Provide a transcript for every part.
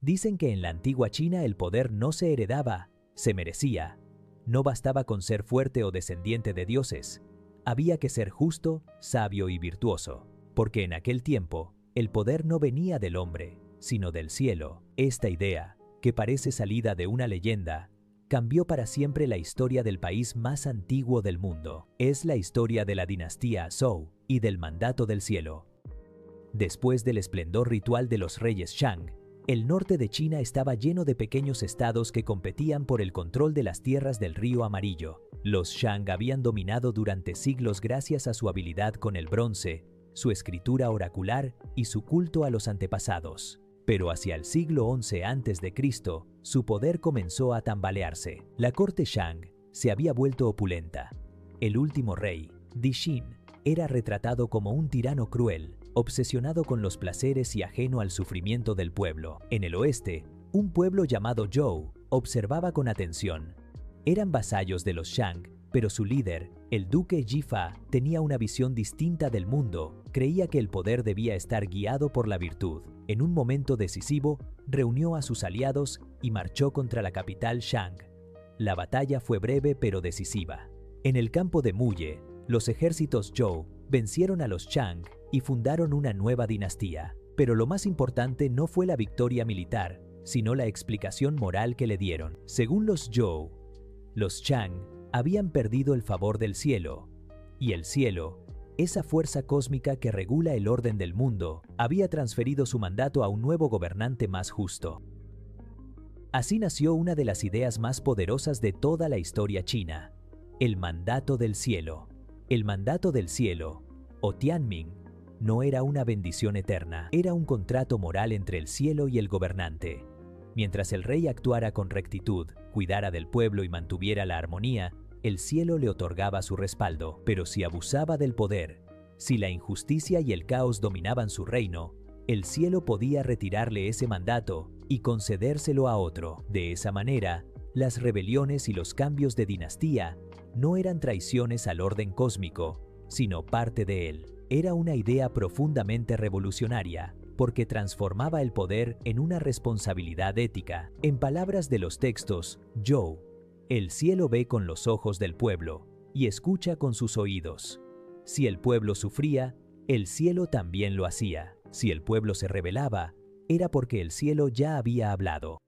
Dicen que en la antigua China el poder no se heredaba, se merecía. No bastaba con ser fuerte o descendiente de dioses. Había que ser justo, sabio y virtuoso, porque en aquel tiempo el poder no venía del hombre, sino del cielo. Esta idea, que parece salida de una leyenda, cambió para siempre la historia del país más antiguo del mundo. Es la historia de la dinastía Zhou y del mandato del cielo. Después del esplendor ritual de los reyes Shang, el norte de China estaba lleno de pequeños estados que competían por el control de las tierras del río Amarillo. Los Shang habían dominado durante siglos gracias a su habilidad con el bronce, su escritura oracular y su culto a los antepasados. Pero hacia el siglo XI a.C., su poder comenzó a tambalearse. La corte Shang se había vuelto opulenta. El último rey, Di Xin, era retratado como un tirano cruel, obsesionado con los placeres y ajeno al sufrimiento del pueblo. En el oeste, un pueblo llamado Zhou observaba con atención. Eran vasallos de los Shang, pero su líder, el duque Jifa, tenía una visión distinta del mundo. Creía que el poder debía estar guiado por la virtud. En un momento decisivo, reunió a sus aliados y marchó contra la capital Shang. La batalla fue breve pero decisiva. En el campo de Muye, los ejércitos Zhou vencieron a los Shang y fundaron una nueva dinastía. Pero lo más importante no fue la victoria militar, sino la explicación moral que le dieron. Según los Zhou, los Shang habían perdido el favor del cielo, y el cielo, esa fuerza cósmica que regula el orden del mundo, había transferido su mandato a un nuevo gobernante más justo. Así nació una de las ideas más poderosas de toda la historia china, el mandato del cielo. El mandato del cielo, o Tianming, no era una bendición eterna, era un contrato moral entre el cielo y el gobernante. Mientras el rey actuara con rectitud, cuidara del pueblo y mantuviera la armonía, el cielo le otorgaba su respaldo. Pero si abusaba del poder, si la injusticia y el caos dominaban su reino, el cielo podía retirarle ese mandato y concedérselo a otro. De esa manera, las rebeliones y los cambios de dinastía no eran traiciones al orden cósmico, sino parte de él. Era una idea profundamente revolucionaria, porque transformaba el poder en una responsabilidad ética. En palabras de los textos, Zhou, el cielo ve con los ojos del pueblo y escucha con sus oídos. Si el pueblo sufría, el cielo también lo hacía. Si el pueblo se rebelaba, era porque el cielo ya había hablado.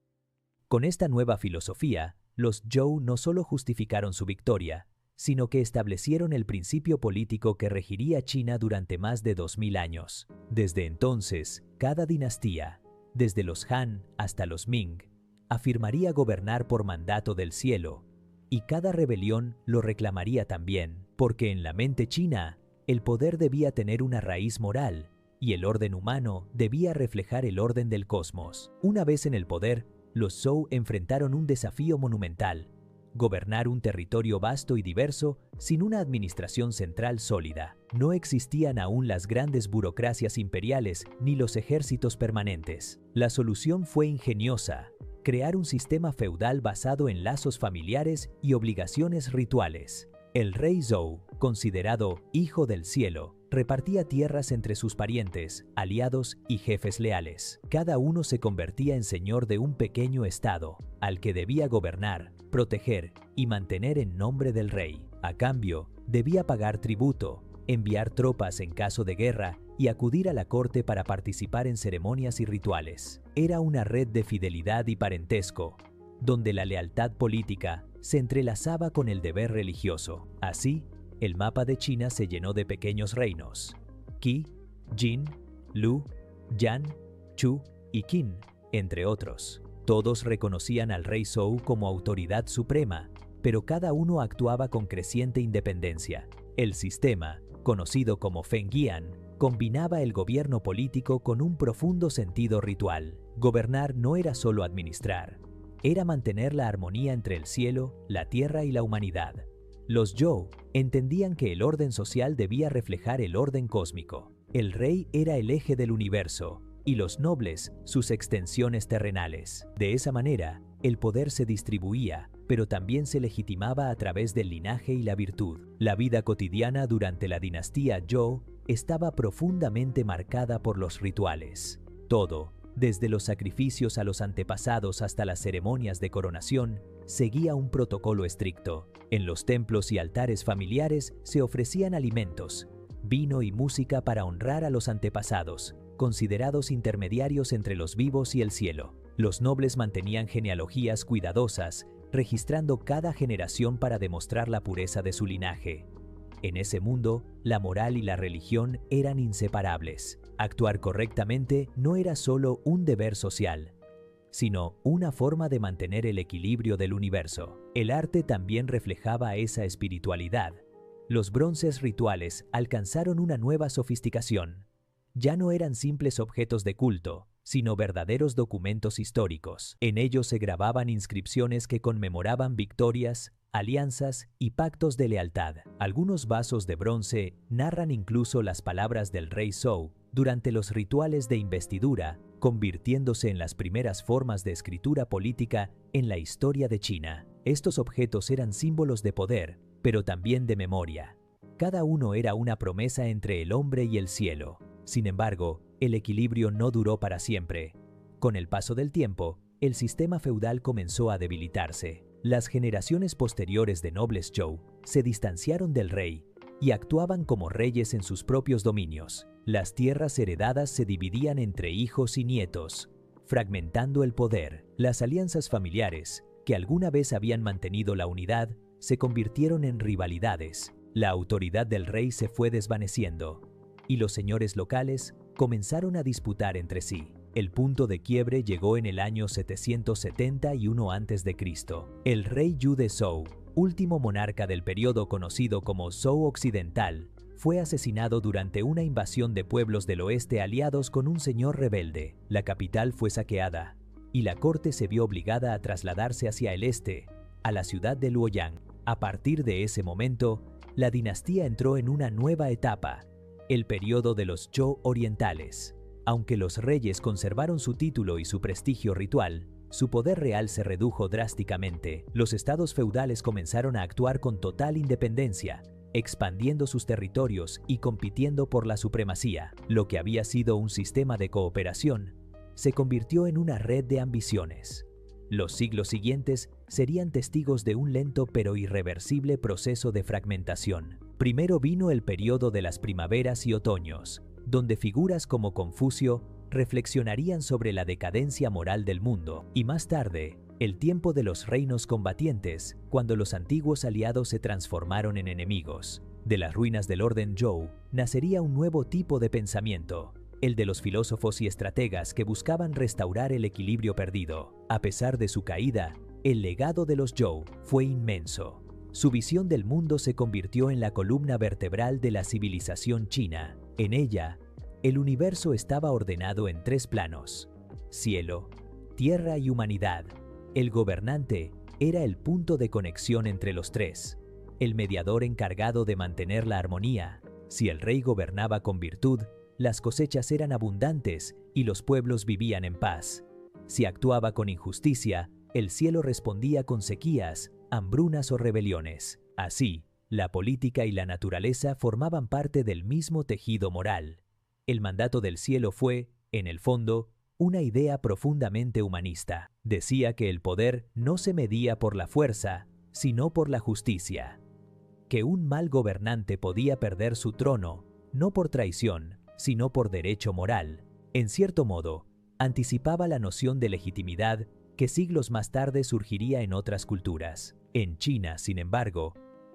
Con esta nueva filosofía, los Zhou no solo justificaron su victoria, sino que establecieron el principio político que regiría China durante más de 2000 años. Desde entonces, cada dinastía, desde los Han hasta los Ming, afirmaría gobernar por mandato del cielo, y cada rebelión lo reclamaría también, porque en la mente china, el poder debía tener una raíz moral, y el orden humano debía reflejar el orden del cosmos. Una vez en el poder, los Zhou enfrentaron un desafío monumental: gobernar un territorio vasto y diverso sin una administración central sólida. No existían aún las grandes burocracias imperiales ni los ejércitos permanentes. La solución fue ingeniosa: crear un sistema feudal basado en lazos familiares y obligaciones rituales. El rey Zhou, considerado hijo del cielo, repartía tierras entre sus parientes, aliados y jefes leales. Cada uno se convertía en señor de un pequeño estado, al que debía gobernar, proteger y mantener en nombre del rey. A cambio, debía pagar tributo, enviar tropas en caso de guerra y acudir a la corte para participar en ceremonias y rituales. Era una red de fidelidad y parentesco, donde la lealtad política se entrelazaba con el deber religioso. Así, el mapa de China se llenó de pequeños reinos: Qi, Jin, Lu, Yan, Chu y Qin, entre otros. Todos reconocían al rey Zhou como autoridad suprema, pero cada uno actuaba con creciente independencia. El sistema, conocido como Fengjian, combinaba el gobierno político con un profundo sentido ritual. Gobernar no era solo administrar, era mantener la armonía entre el cielo, la tierra y la humanidad. Los Zhou entendían que el orden social debía reflejar el orden cósmico. El rey era el eje del universo, y los nobles sus extensiones terrenales. De esa manera, el poder se distribuía, pero también se legitimaba a través del linaje y la virtud. La vida cotidiana durante la dinastía Zhou estaba profundamente marcada por los rituales. Todo, Desde los sacrificios a los antepasados hasta las ceremonias de coronación, seguía un protocolo estricto. En los templos y altares familiares se ofrecían alimentos, vino y música para honrar a los antepasados, considerados intermediarios entre los vivos y el cielo. Los nobles mantenían genealogías cuidadosas, registrando cada generación para demostrar la pureza de su linaje. En ese mundo, la moral y la religión eran inseparables. Actuar correctamente no era solo un deber social, sino una forma de mantener el equilibrio del universo. El arte también reflejaba esa espiritualidad. Los bronces rituales alcanzaron una nueva sofisticación. Ya no eran simples objetos de culto, sino verdaderos documentos históricos. En ellos se grababan inscripciones que conmemoraban victorias, alianzas y pactos de lealtad. Algunos vasos de bronce narran incluso las palabras del rey Zhou durante los rituales de investidura, convirtiéndose en las primeras formas de escritura política en la historia de China. Estos objetos eran símbolos de poder, pero también de memoria. Cada uno era una promesa entre el hombre y el cielo. Sin embargo, el equilibrio no duró para siempre. Con el paso del tiempo, el sistema feudal comenzó a debilitarse. Las generaciones posteriores de nobles Zhou se distanciaron del rey y actuaban como reyes en sus propios dominios. Las tierras heredadas se dividían entre hijos y nietos, fragmentando el poder. Las alianzas familiares, que alguna vez habían mantenido la unidad, se convirtieron en rivalidades. La autoridad del rey se fue desvaneciendo, y los señores locales comenzaron a disputar entre sí. El punto de quiebre llegó en el año 771 a.C. El rey Yu de Zhou, último monarca del periodo conocido como Zhou Occidental, fue asesinado durante una invasión de pueblos del oeste aliados con un señor rebelde. La capital fue saqueada, y la corte se vio obligada a trasladarse hacia el este, a la ciudad de Luoyang. A partir de ese momento, la dinastía entró en una nueva etapa, el periodo de los Zhou orientales. Aunque los reyes conservaron su título y su prestigio ritual, su poder real se redujo drásticamente. Los estados feudales comenzaron a actuar con total independencia, expandiendo sus territorios y compitiendo por la supremacía. Lo que había sido un sistema de cooperación se convirtió en una red de ambiciones. Los siglos siguientes serían testigos de un lento pero irreversible proceso de fragmentación. Primero vino el periodo de las primaveras y otoños, donde figuras como Confucio reflexionarían sobre la decadencia moral del mundo, y más tarde, el tiempo de los reinos combatientes, cuando los antiguos aliados se transformaron en enemigos. De las ruinas del orden Zhou nacería un nuevo tipo de pensamiento, el de los filósofos y estrategas que buscaban restaurar el equilibrio perdido. A pesar de su caída, el legado de los Zhou fue inmenso. Su visión del mundo se convirtió en la columna vertebral de la civilización china. En ella, el universo estaba ordenado en tres planos: cielo, tierra y humanidad. El gobernante era el punto de conexión entre los tres, el mediador encargado de mantener la armonía. Si el rey gobernaba con virtud, las cosechas eran abundantes y los pueblos vivían en paz. Si actuaba con injusticia, el cielo respondía con sequías, hambrunas o rebeliones. Así, la política y la naturaleza formaban parte del mismo tejido moral. El mandato del cielo fue, en el fondo, una idea profundamente humanista. Decía que el poder no se medía por la fuerza, sino por la justicia. Que un mal gobernante podía perder su trono, no por traición, sino por derecho moral. En cierto modo, anticipaba la noción de legitimidad que siglos más tarde surgiría en otras culturas. En China, sin embargo,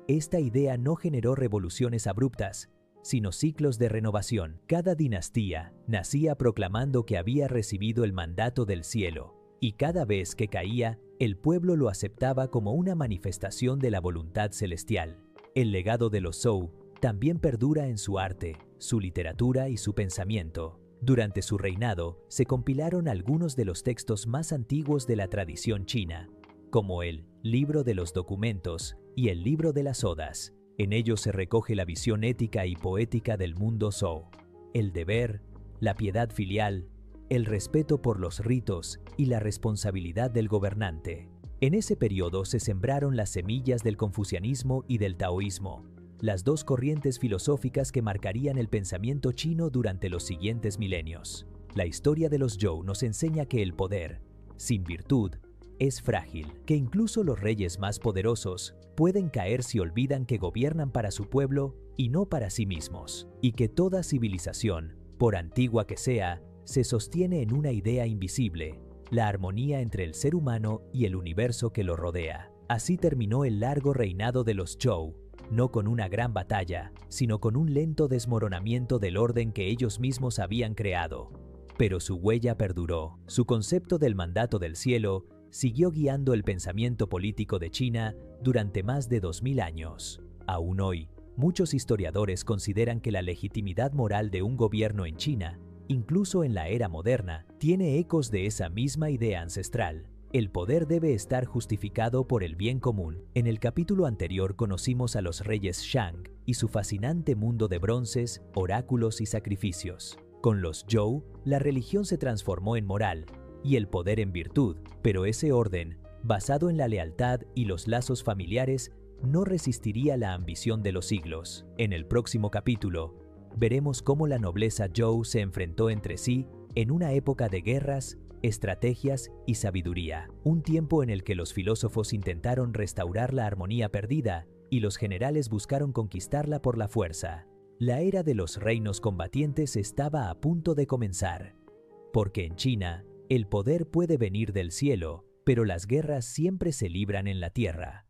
esta idea no generó revoluciones abruptas, sino ciclos de renovación. Cada dinastía nacía proclamando que había recibido el mandato del cielo, y cada vez que caía, el pueblo lo aceptaba como una manifestación de la voluntad celestial. El legado de los Zhou también perdura en su arte, su literatura y su pensamiento. Durante su reinado, se compilaron algunos de los textos más antiguos de la tradición china, como el Libro de los Documentos y el Libro de las Odas. En ellos se recoge la visión ética y poética del mundo Zhou, el deber, la piedad filial, el respeto por los ritos y la responsabilidad del gobernante. En ese periodo se sembraron las semillas del confucianismo y del taoísmo, las dos corrientes filosóficas que marcarían el pensamiento chino durante los siguientes milenios. La historia de los Zhou nos enseña que el poder, sin virtud, es frágil, que incluso los reyes más poderosos pueden caer si olvidan que gobiernan para su pueblo y no para sí mismos, y que toda civilización, por antigua que sea, se sostiene en una idea invisible, la armonía entre el ser humano y el universo que lo rodea. Así terminó el largo reinado de los Zhou, no con una gran batalla, sino con un lento desmoronamiento del orden que ellos mismos habían creado. Pero su huella perduró. Su concepto del mandato del cielo siguió guiando el pensamiento político de China durante más de 2000 años. Aún hoy, muchos historiadores consideran que la legitimidad moral de un gobierno en China, incluso en la era moderna, tiene ecos de esa misma idea ancestral. El poder debe estar justificado por el bien común. En el capítulo anterior conocimos a los reyes Shang y su fascinante mundo de bronces, oráculos y sacrificios. Con los Zhou, la religión se transformó en moral y el poder en virtud, pero ese orden, basado en la lealtad y los lazos familiares, no resistiría la ambición de los siglos. En el próximo capítulo, veremos cómo la nobleza Zhou se enfrentó entre sí en una época de guerras, estrategias y sabiduría, un tiempo en el que los filósofos intentaron restaurar la armonía perdida y los generales buscaron conquistarla por la fuerza. La era de los reinos combatientes estaba a punto de comenzar, porque en China, el poder puede venir del cielo, pero las guerras siempre se libran en la tierra.